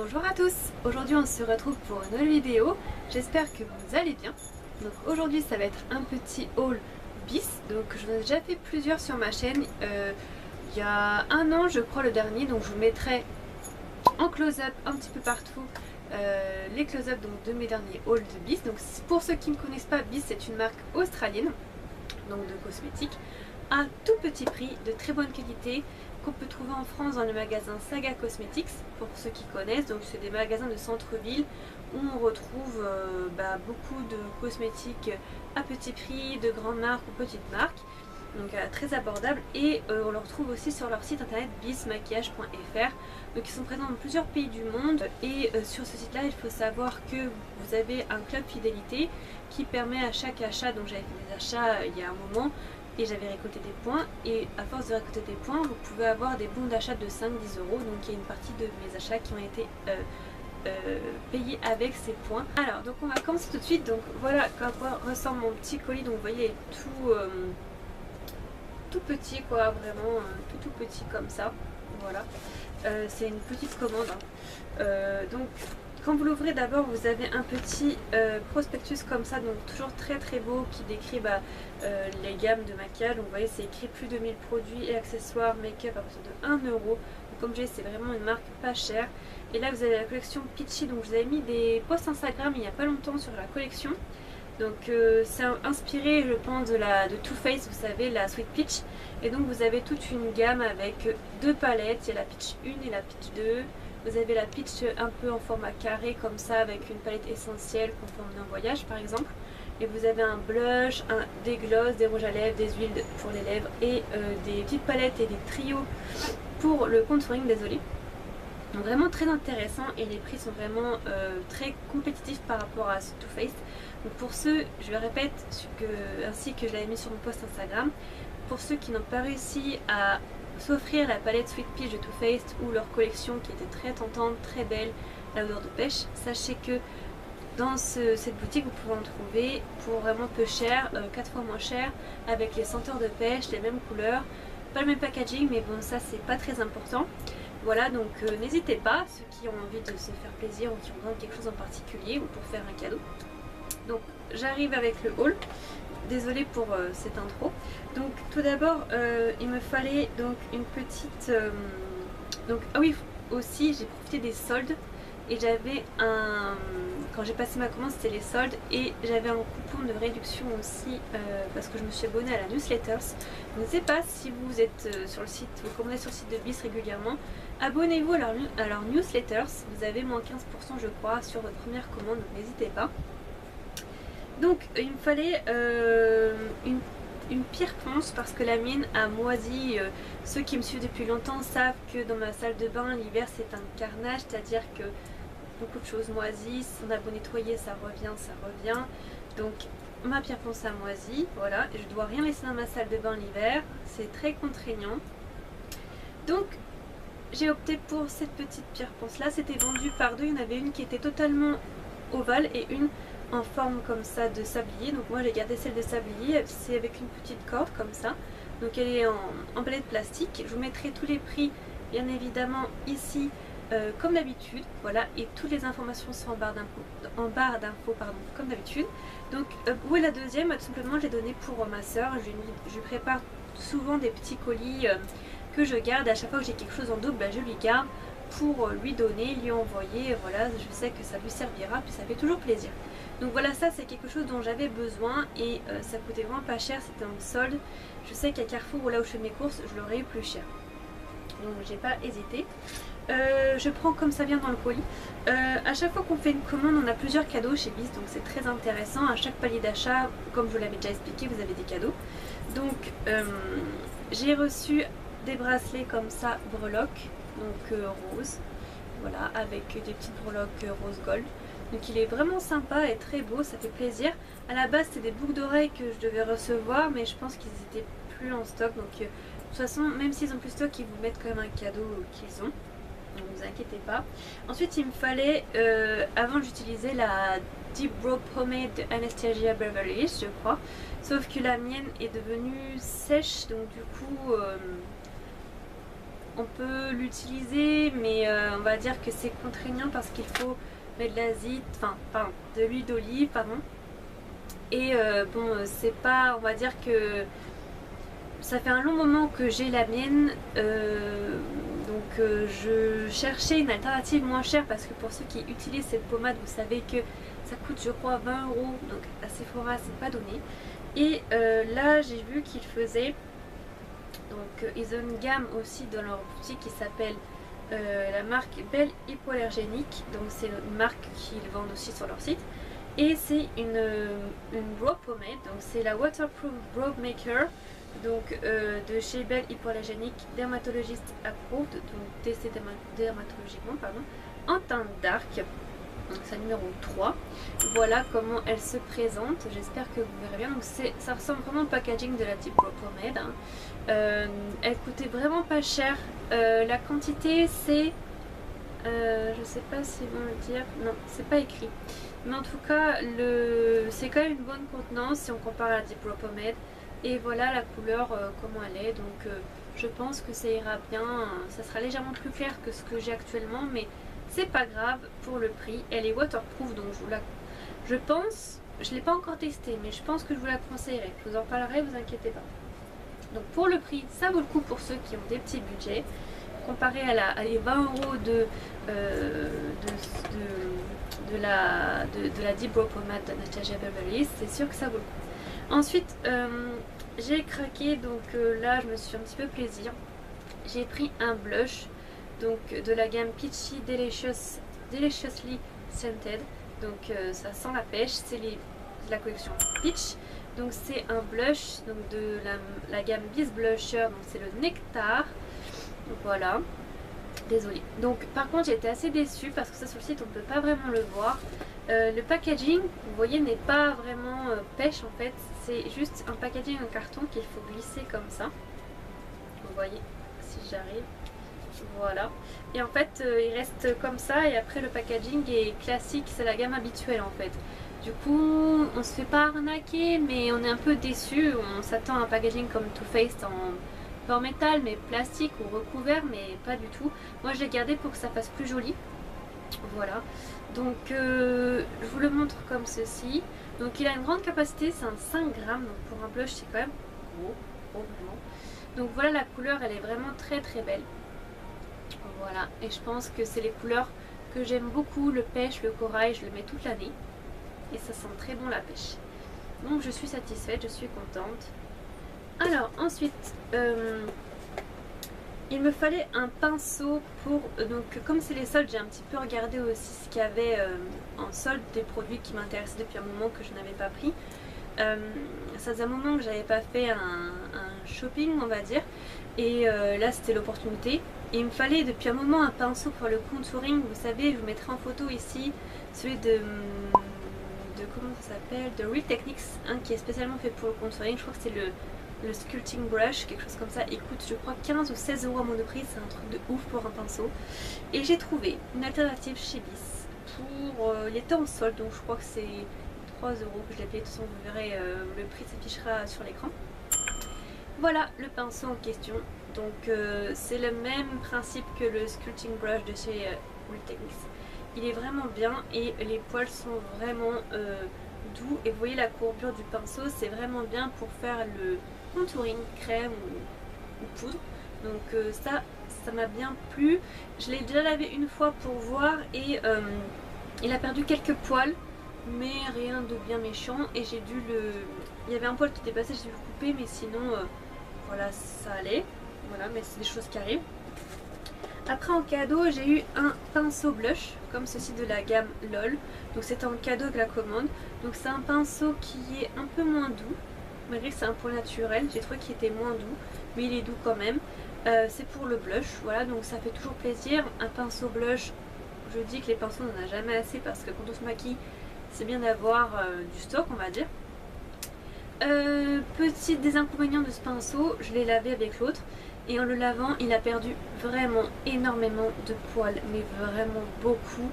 Bonjour à tous, aujourd'hui on se retrouve pour une nouvelle vidéo, j'espère que vous allez bien. Donc aujourd'hui ça va être un petit haul bis, donc j'en ai déjà fait plusieurs sur ma chaîne, il y a un an je crois le dernier, donc je vous mettrai en close-up un petit peu partout les close-up de mes derniers hauls de bis. Donc pour ceux qui ne connaissent pas, bis c'est une marque australienne donc de cosmétiques à tout petit prix, de très bonne qualité, qu'on peut trouver en France dans le magasin Saga Cosmetics, pour ceux qui connaissent. Donc c'est des magasins de centre-ville où on retrouve beaucoup de cosmétiques à petit prix, de grandes marques ou petites marques, donc très abordable. Et on le retrouve aussi sur leur site internet bismaquillage.fr. Donc ils sont présents dans plusieurs pays du monde, et sur ce site là il faut savoir que vous avez un club fidélité qui permet à chaque achat, donc j'avais fait des achats il y a un moment et j'avais récolté des points, et à force de récolter des points vous pouvez avoir des bons d'achat de 5-10 €. Donc il y a une partie de mes achats qui ont été payés avec ces points. Alors donc on va commencer tout de suite. Donc voilà à quoi ressemble mon petit colis. Donc vous voyez tout petit quoi, vraiment tout petit comme ça. Voilà, c'est une petite commande hein. Donc quand vous l'ouvrez, d'abord vous avez un petit prospectus comme ça, donc toujours très beau, qui décrit les gammes de maquillage. Donc vous voyez c'est écrit plus de 1000 produits et accessoires make-up à partir de 1 €. Donc, comme je dis, c'est vraiment une marque pas chère. Et là vous avez la collection Peachy, donc je vous avais mis des posts Instagram il n'y a pas longtemps sur la collection. Donc c'est inspiré je pense de Too Faced, vous savez, la Sweet Peach. Et donc vous avez toute une gamme avec deux palettes, il y a la Peach 1 et la Peach 2. Vous avez la Peach un peu en format carré comme ça, avec une palette essentielle qu'on peut emmener en voyage par exemple. Et vous avez un blush, des glosses, des rouges à lèvres, des huiles pour les lèvres, et des petites palettes et des trios pour le contouring, désolé. Donc vraiment très intéressant, et les prix sont vraiment très compétitifs par rapport à Too Faced. Donc pour ceux, je le répète, ainsi que je l'avais mis sur mon post Instagram, pour ceux qui n'ont pas réussi à s'offrir la palette Sweet Peach de Too Faced ou leur collection qui était très tentante, très belle, la odeur de pêche, sachez que dans cette boutique vous pouvez en trouver pour vraiment peu cher, 4 fois moins cher, avec les senteurs de pêche, les mêmes couleurs, pas le même packaging, mais bon ça c'est pas très important. Voilà, donc n'hésitez pas, ceux qui ont envie de se faire plaisir ou qui ont besoin de quelque chose en particulier ou pour faire un cadeau. Donc j'arrive avec le haul. Désolée pour cette intro. Donc tout d'abord il me fallait donc une petite ah oui, aussi j'ai profité des soldes, et j'avais quand j'ai passé ma commande c'était les soldes, et j'avais un coupon de réduction aussi parce que je me suis abonnée à la newsletter. N'hésitez pas, si vous êtes sur le site, vous commandez sur le site de BIS régulièrement, abonnez-vous à leur newsletter, vous avez moins 15% je crois sur votre première commande, donc n'hésitez pas. Donc il me fallait une pierre ponce parce que la mienne a moisi. Ceux qui me suivent depuis longtemps savent que dans ma salle de bain l'hiver c'est un carnage, c'est-à-dire que beaucoup de choses moisissent, on a beau nettoyer ça revient. Donc ma pierre ponce a moisi, voilà, et je dois rien laisser dans ma salle de bain l'hiver, c'est très contraignant. Donc j'ai opté pour cette petite pierre ponce là, c'était vendu par deux, il y en avait une qui était totalement ovale et une en forme comme ça de sablier. Donc moi j'ai gardé celle de sablier, c'est avec une petite corde comme ça, donc elle est en palette plastique. Je vous mettrai tous les prix bien évidemment ici comme d'habitude, voilà, et toutes les informations sont en barre d'infos comme d'habitude. Donc où est la deuxième? Tout simplement je l'ai donnée pour ma soeur. Je lui prépare souvent des petits colis que je garde, à chaque fois que j'ai quelque chose en double je lui garde pour lui donner, lui envoyer, voilà, je sais que ça lui servira, puis ça fait toujours plaisir. Donc voilà, ça c'est quelque chose dont j'avais besoin, et ça coûtait vraiment pas cher, c'était en solde. Je sais qu'à Carrefour ou là où je fais mes courses, je l'aurais eu plus cher. Donc j'ai pas hésité. Je prends comme ça vient dans le colis. À chaque fois qu'on fait une commande, on a plusieurs cadeaux chez BIS, donc c'est très intéressant. À chaque palier d'achat, comme je vous l'avais déjà expliqué, vous avez des cadeaux. Donc j'ai reçu des bracelets comme ça, breloques, donc rose, voilà, avec des petites breloques rose gold. Donc il est vraiment sympa et très beau, ça fait plaisir. À la base c'était des boucles d'oreilles que je devais recevoir, mais je pense qu'ils étaient plus en stock. Donc de toute façon, même s'ils ont plus de stock, ils vous mettent quand même un cadeau qu'ils ont. Donc ne vous inquiétez pas. Ensuite il me fallait, avant j'utilisais la Deep Brow Pomade de Anastasia Beverly Hills je crois. Sauf que la mienne est devenue sèche, donc du coup on peut l'utiliser, mais on va dire que c'est contraignant parce qu'il faut mettre de l'azite, enfin de l'huile d'olive, pardon. Et bon, c'est pas, on va dire que ça fait un long moment que j'ai la mienne, donc je cherchais une alternative moins chère parce que pour ceux qui utilisent cette pommade, vous savez que ça coûte je crois 20 €, donc à Sephora c'est pas donné. Et là j'ai vu qu'ils faisaient, donc ils ont une gamme aussi dans leur boutique qui s'appelle la marque Belle Hypoallergénique, donc c'est une marque qu'ils vendent aussi sur leur site. Et c'est une brow pomade, donc c'est la Waterproof Brow Maker, donc de chez Belle Hypoallergénique, dermatologiste approved, donc testée dermatologiquement, pardon, en teinte dark. Donc c'est numéro 3. Voilà comment elle se présente, j'espère que vous verrez bien. Donc ça ressemble vraiment au packaging de la Deep Brow Pomade, hein. Elle coûtait vraiment pas cher. La quantité c'est... je sais pas si ils vont le dire, non c'est pas écrit. Mais en tout cas c'est quand même une bonne contenance si on compare à la Deep Brow Pomade. Et voilà la couleur comment elle est. Donc je pense que ça ira bien. Ça sera légèrement plus clair que ce que j'ai actuellement, mais c'est pas grave pour le prix. Elle est waterproof, donc je pense, je l'ai pas encore testée, mais je pense que je vous la conseillerais. Je vous en parlerai, vous inquiétez pas. Donc pour le prix, ça vaut le coup pour ceux qui ont des petits budgets. Comparé à les 20 € de la Deep Brow Pomade d'Anastasia Beverly Hills, c'est sûr que ça vaut le coup. Ensuite, j'ai craqué, donc là je me suis fait un petit peu plaisir. J'ai pris un blush, donc de la gamme Peachy Deliciously Scented, donc ça sent la pêche, c'est la collection Peach. Donc c'est un blush donc de la gamme Biz Blusher, donc c'est le Nectar. Voilà, désolée. Donc par contre j'étais assez déçue parce que ça sur le site on peut pas vraiment le voir. Le packaging, vous voyez, n'est pas vraiment pêche en fait. C'est juste un packaging en carton qu'il faut glisser comme ça. Vous voyez, si j'arrive. Voilà. Et en fait il reste comme ça et après le packaging est classique, c'est la gamme habituelle en fait. Du coup on se fait pas arnaquer mais on est un peu déçu. On s'attend à un packaging comme Too Faced en métal mais plastique ou recouvert, mais pas du tout. Moi je l'ai gardé pour que ça fasse plus joli. Voilà, donc je vous le montre comme ceci. Donc il a une grande capacité, c'est un 5 grammes, donc pour un blush c'est quand même gros vraiment. Donc voilà, la couleur elle est vraiment très très belle. Voilà, et je pense que c'est les couleurs que j'aime beaucoup, le pêche, le corail, je le mets toute l'année et ça sent très bon la pêche. Donc je suis satisfaite, je suis contente. Alors ensuite, il me fallait un pinceau pour... donc comme c'est les soldes, j'ai un petit peu regardé aussi ce qu'il y avait en solde des produits qui m'intéressaient depuis un moment que je n'avais pas pris. Ça faisait un moment que j'avais pas fait un shopping on va dire. Et là c'était l'opportunité. Et il me fallait depuis un moment un pinceau pour le contouring. Vous savez, je vous mettrai en photo ici celui de comment ça s'appelle, de Real Techniques, hein, qui est spécialement fait pour le contouring. Je crois que c'est le Sculpting Brush, quelque chose comme ça. Il coûte je crois 15 ou 16 € à Monoprix, c'est un truc de ouf pour un pinceau. Et j'ai trouvé une alternative chez Bis pour... il était en solde, donc je crois que c'est 3 € que je l'ai payé. De toute façon vous verrez, le prix s'affichera sur l'écran. Voilà le pinceau en question. Donc c'est le même principe que le Sculpting Brush de chez Real Techniques. Il est vraiment bien et les poils sont vraiment doux. Et vous voyez la courbure du pinceau, c'est vraiment bien pour faire le contouring crème ou poudre. Donc ça m'a bien plu. Je l'ai déjà lavé une fois pour voir et il a perdu quelques poils, mais rien de bien méchant. Et j'ai dû le... il y avait un poil qui était passé, j'ai dû le couper, mais sinon voilà, ça allait. Voilà, mais c'est des choses qui arrivent. Après en cadeau j'ai eu un pinceau blush comme ceci de la gamme LOL. Donc c'était en cadeau de la commande. Donc c'est un pinceau qui est un peu moins doux, malgré que c'est un point naturel. J'ai trouvé qu'il était moins doux, mais il est doux quand même. C'est pour le blush, voilà, donc ça fait toujours plaisir. Un pinceau blush, je dis que les pinceaux on n'en a jamais assez parce que quand on se maquille c'est bien d'avoir du stock on va dire. Petit désinconvénient de ce pinceau, je l'ai lavé avec l'autre. Et en le lavant, il a perdu vraiment énormément de poils, mais vraiment beaucoup.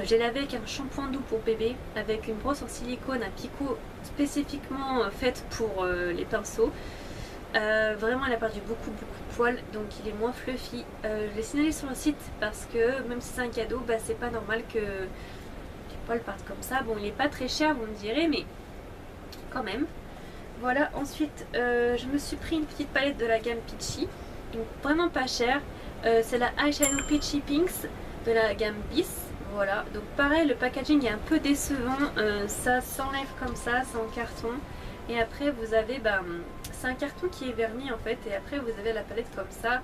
J'ai lavé avec un shampoing doux pour bébé, avec une brosse en silicone à picot spécifiquement faite pour les pinceaux. Vraiment, il a perdu beaucoup de poil, donc il est moins fluffy. Je l'ai signalé sur le site parce que même si c'est un cadeau, bah, c'est pas normal que les poils partent comme ça. Bon, il est pas très cher, vous me direz, mais quand même. Voilà, ensuite je me suis pris une petite palette de la gamme Peachy, donc vraiment pas cher. C'est la Eyeshadow Peachy Pinks de la gamme Bis. Voilà, donc pareil, le packaging est un peu décevant, ça s'enlève comme ça, c'est en carton. Et après vous avez, c'est un carton qui est verni en fait, et après vous avez la palette comme ça.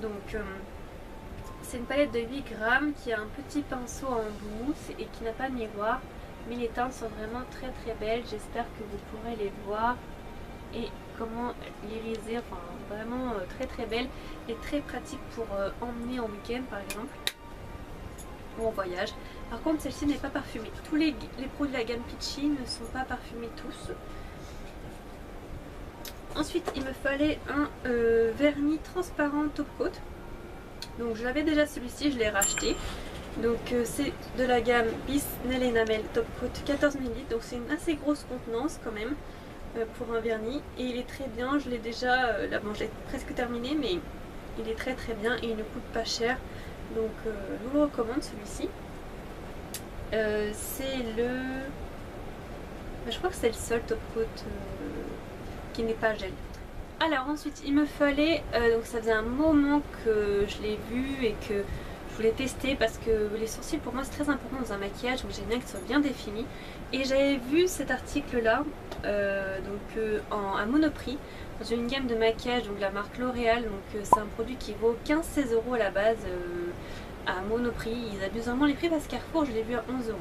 Donc c'est une palette de 8 grammes qui a un petit pinceau en mousse et qui n'a pas de miroir. Mais les teintes sont vraiment très très belles, j'espère que vous pourrez les voir. Et comment l'iriser, enfin vraiment très très belle et très pratique pour emmener en week-end par exemple. Ou en voyage. Par contre celle-ci n'est pas parfumée. Tous les produits de la gamme Peachy ne sont pas parfumés tous. Ensuite il me fallait un vernis transparent top coat. Donc je l'avais déjà celui-ci, je l'ai racheté. Donc c'est de la gamme Bis Nail Enamel Top Coat 14 ml. Donc c'est une assez grosse contenance quand même pour un vernis. Et il est très bien, je l'ai déjà, là bon je l'ai presque terminé, mais il est très très bien et il ne coûte pas cher. Donc je vous le recommande celui-ci. C'est le... je crois que c'est le seul top coat qui n'est pas gel. Alors ensuite il me fallait, donc ça faisait un moment que je l'ai vu et que je voulais tester parce que les sourcils pour moi c'est très important dans un maquillage, donc j'aime bien qu'ils soient bien définis. Et j'avais vu cet article là, à Monoprix, dans une gamme de maquillage, donc la marque L'Oréal. Donc c'est un produit qui vaut 15-16 € à la base à Monoprix. Ils abusent vraiment les prix parce que Carrefour je l'ai vu à 11 €, donc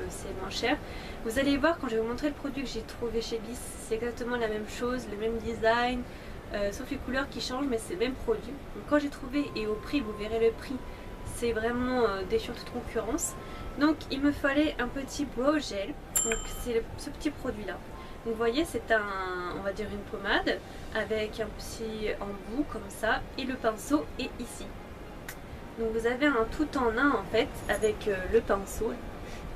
c'est moins cher. Vous allez voir quand je vais vous montrer le produit que j'ai trouvé chez Bis, c'est exactement la même chose, le même design, sauf les couleurs qui changent, mais c'est le même produit. Donc quand j'ai trouvé, et au prix, vous verrez le prix, c'est vraiment défiant toute concurrence. Donc il me fallait un petit brow gel, donc c'est ce petit produit là. Donc vous voyez c'est on va dire une pommade avec un petit embout comme ça et le pinceau est ici. Donc vous avez un tout en un en fait avec le pinceau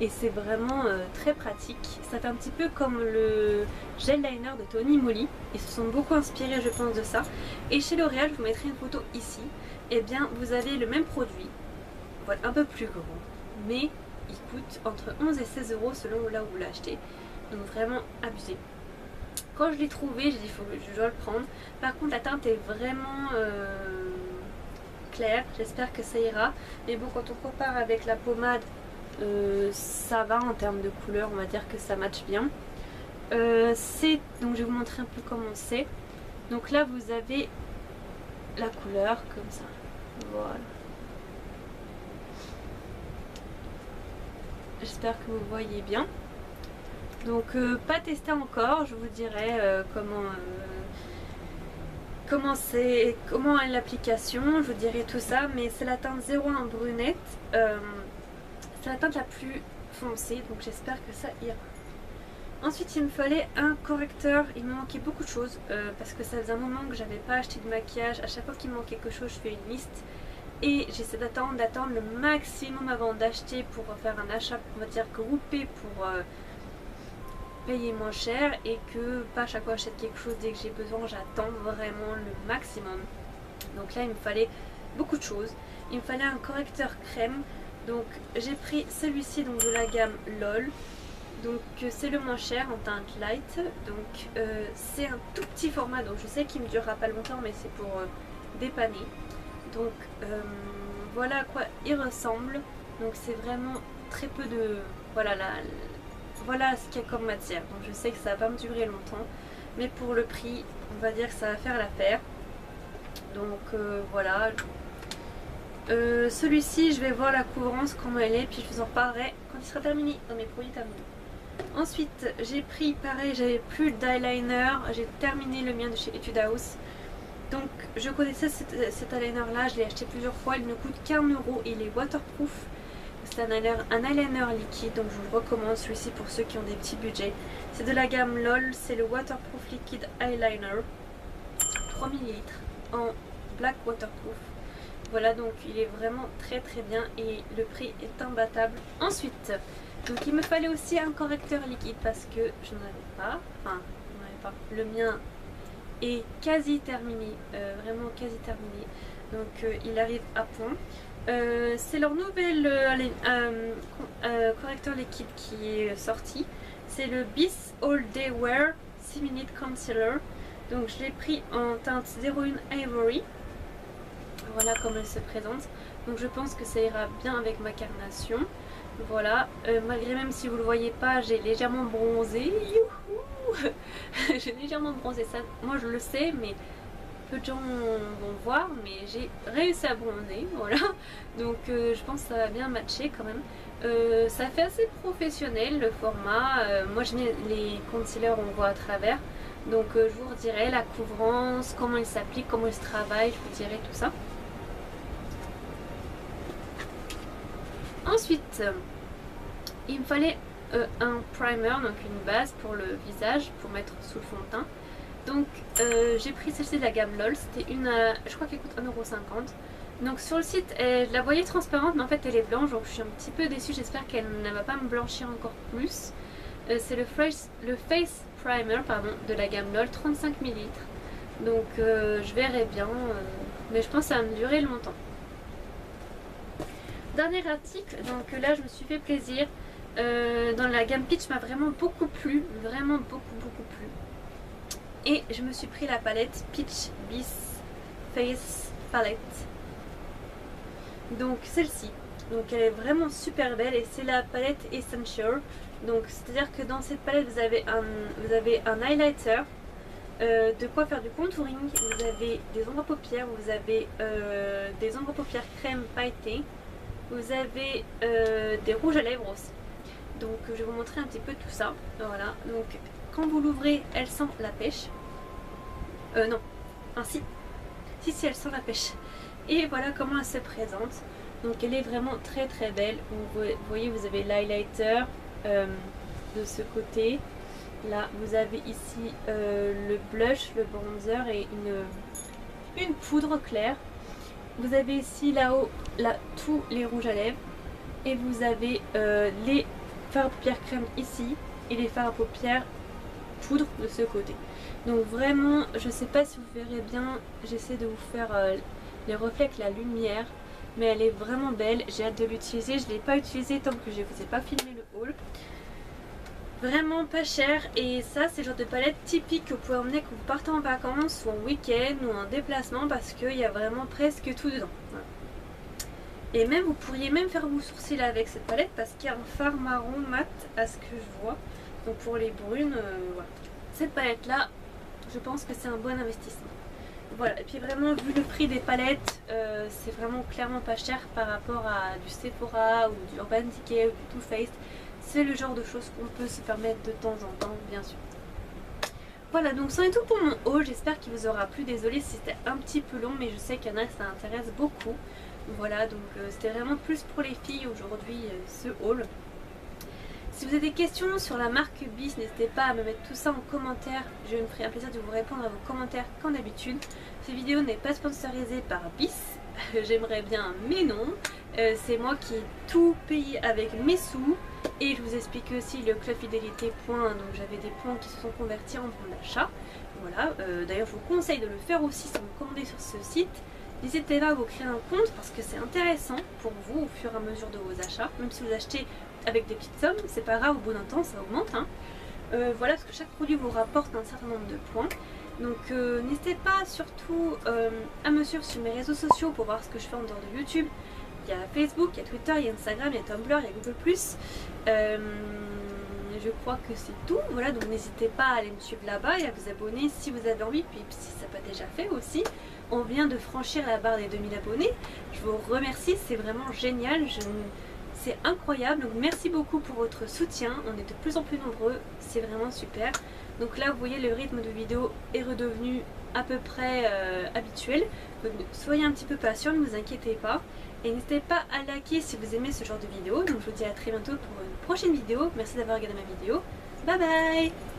et c'est vraiment très pratique. Ça fait un petit peu comme le gel liner de Tony Moly, ils se sont beaucoup inspirés je pense de ça. Et chez L'Oréal, je vous mettrai une photo ici, et bien vous avez le même produit, voilà, un peu plus grand, mais il coûte entre 11 et 16 € selon là où vous l'achetez, donc vraiment abusé. Quand je l'ai trouvé, j'ai dit je dois le prendre. Par contre la teinte est vraiment claire, j'espère que ça ira, mais bon quand on compare avec la pommade, ça va en termes de couleur, on va dire que ça match bien. Donc je vais vous montrer un peu comment c'est. Donc là vous avez la couleur comme ça, voilà. J'espère que vous voyez bien. Donc pas testé encore, je vous dirai comment est l'application, je vous dirai tout ça, mais c'est la teinte 01 brunette. C'est la teinte la plus foncée, donc j'espère que ça ira. Ensuite il me fallait un correcteur, il me manquait beaucoup de choses parce que ça faisait un moment que j'avais pas acheté de maquillage. À chaque fois qu'il me manquait quelque chose je fais une liste et j'essaie d'attendre le maximum avant d'acheter pour faire un achat, on va dire groupé, pour payer moins cher et que pas à chaque fois j'achète quelque chose dès que j'ai besoin, j'attends vraiment le maximum. Donc là il me fallait beaucoup de choses. Il me fallait un correcteur crème, donc j'ai pris celui-ci donc de la gamme LOL. Donc c'est le moins cher en teinte light, donc c'est un tout petit format, donc je sais qu'il me durera pas longtemps mais c'est pour dépanner. Donc voilà à quoi il ressemble. Donc c'est vraiment très peu de... Voilà ce qu'il y a comme matière. Donc je sais que ça va pas me durer longtemps, mais pour le prix on va dire que ça va faire l'affaire. Donc voilà. Celui-ci je vais voir la couvrance comment elle est, puis je vous en reparlerai quand il sera terminé, dans mes produits terminés. Ensuite j'ai pris, pareil, j'avais plus d'eyeliner, j'ai terminé le mien de chez Etude House. Donc je connaissais cet eyeliner là, je l'ai acheté plusieurs fois, il ne coûte qu'1 €, il est waterproof. C'est un eyeliner liquide, donc je vous le recommande celui-ci pour ceux qui ont des petits budgets. C'est de la gamme LOL, c'est le waterproof liquid eyeliner, 3 ml en black waterproof. Voilà, donc il est vraiment très très bien et le prix est imbattable. Ensuite, donc il me fallait aussi un correcteur liquide parce que je n'en avais pas, enfin je n'en avais pas, le mien est quasi terminé, vraiment quasi terminé. Donc il arrive à point. C'est leur nouvel correcteur liquide qui est sorti. C'est le Bis All Day Wear 6 Minute Concealer. Donc je l'ai pris en teinte 01 Ivory. Voilà comment elle se présente. Donc je pense que ça ira bien avec ma carnation. Voilà, malgré même si vous le voyez pas, j'ai légèrement bronzé. Youhou. J'ai légèrement bronzé, ça moi je le sais, mais peu de gens vont voir, mais j'ai réussi à bronzer, voilà. Donc je pense que ça va bien matcher quand même. Ça fait assez professionnel le format. Moi je mets les concealers, on voit à travers. Donc je vous redirai la couvrance, comment il s'applique, comment il se travaille, je vous dirai tout ça. Ensuite, il me fallait un primer, donc une base pour le visage, pour mettre sous le fond de teint. Donc j'ai pris celle-ci de la gamme LOL, c'était une, je crois qu'elle coûte 1,50 €. Donc sur le site, je la voyais transparente, mais en fait elle est blanche, donc je suis un petit peu déçue, j'espère qu'elle ne va pas me blanchir encore plus. C'est le Face Primer de la gamme LOL, 35 ml. Donc je verrai bien, mais je pense que ça va me durer longtemps. Dernier article, donc là je me suis fait plaisir. Dans la gamme Peach m'a vraiment beaucoup plu, vraiment beaucoup plu. Et je me suis pris la palette Peach Bis Face Palette. Donc celle-ci. Donc elle est vraiment super belle et c'est la palette Essential. Donc c'est à dire que dans cette palette vous avez un highlighter, de quoi faire du contouring, vous avez des ombres à paupières, vous avez des ombres à paupières crème pailletées, vous avez des rouges à lèvres aussi. Donc je vais vous montrer un petit peu tout ça. Voilà, donc quand vous l'ouvrez, elle sent la pêche. Non, ainsi. Si, elle sent la pêche. Et voilà comment elle se présente. Donc elle est vraiment très belle. Vous voyez, vous avez l'highlighter de ce côté. Là, vous avez ici le blush, le bronzer et une poudre claire. Vous avez ici là-haut tous les rouges à lèvres. Et vous avez les fards à paupières crème ici et les fards à paupières poudre de ce côté. Donc vraiment, je sais pas si vous verrez bien, j'essaie de vous faire les reflets avec la lumière, mais elle est vraiment belle, j'ai hâte de l'utiliser. Je ne l'ai pas utilisée tant que je ne vous ai pas filmé le haul. Vraiment pas cher, et ça c'est le genre de palette typique que vous pouvez emmener quand vous partez en vacances ou en week-end ou en déplacement, parce qu'il y a vraiment presque tout dedans. Voilà. Et même vous pourriez même faire vos sourcils avec cette palette parce qu'il y a un fard marron mat à ce que je vois. Donc pour les brunes, voilà. Cette palette là, je pense que c'est un bon investissement. Voilà, et puis vraiment vu le prix des palettes, c'est vraiment clairement pas cher par rapport à du Sephora ou du Urban Decay ou du Too Faced. C'est le genre de choses qu'on peut se permettre de temps en temps, bien sûr. Voilà, donc c'en est tout pour mon haul. J'espère qu'il vous aura plu. Désolée si c'était un petit peu long, mais je sais qu'il y en a que ça intéresse beaucoup. Voilà, donc c'était vraiment plus pour les filles aujourd'hui ce haul. Si vous avez des questions sur la marque Bis, n'hésitez pas à me mettre tout ça en commentaire. Je me ferai un plaisir de vous répondre à vos commentaires comme d'habitude. Cette vidéo n'est pas sponsorisée par Bis. J'aimerais bien, mais non. C'est moi qui ai tout payé avec mes sous. Et je vous explique aussi le club fidélité points. Donc j'avais des points qui se sont convertis en bons d'achat. Voilà, d'ailleurs je vous conseille de le faire aussi si vous commandez sur ce site. N'hésitez pas à vous créer un compte parce que c'est intéressant pour vous au fur et à mesure de vos achats. Même si vous achetez avec des petites sommes, c'est pas grave, au bout d'un temps ça augmente. Hein. Voilà, parce que chaque produit vous rapporte un certain nombre de points. Donc n'hésitez pas surtout à me suivre sur mes réseaux sociaux pour voir ce que je fais en dehors de YouTube. Il y a Facebook, il y a Twitter, il y a Instagram, il y a Tumblr, il y a Google+. Je crois que c'est tout. Voilà, donc n'hésitez pas à aller me suivre là-bas et à vous abonner si vous avez envie. Puis si ça n'a pas déjà fait aussi. On vient de franchir la barre des 2000 abonnés. Je vous remercie, c'est vraiment génial. C'est incroyable. Donc merci beaucoup pour votre soutien. On est de plus en plus nombreux. C'est vraiment super. Donc là, vous voyez, le rythme de vidéo est redevenu à peu près habituel. Donc soyez un petit peu patient, ne vous inquiétez pas. Et n'hésitez pas à liker si vous aimez ce genre de vidéo. Donc je vous dis à très bientôt pour une prochaine vidéo. Merci d'avoir regardé ma vidéo. Bye bye!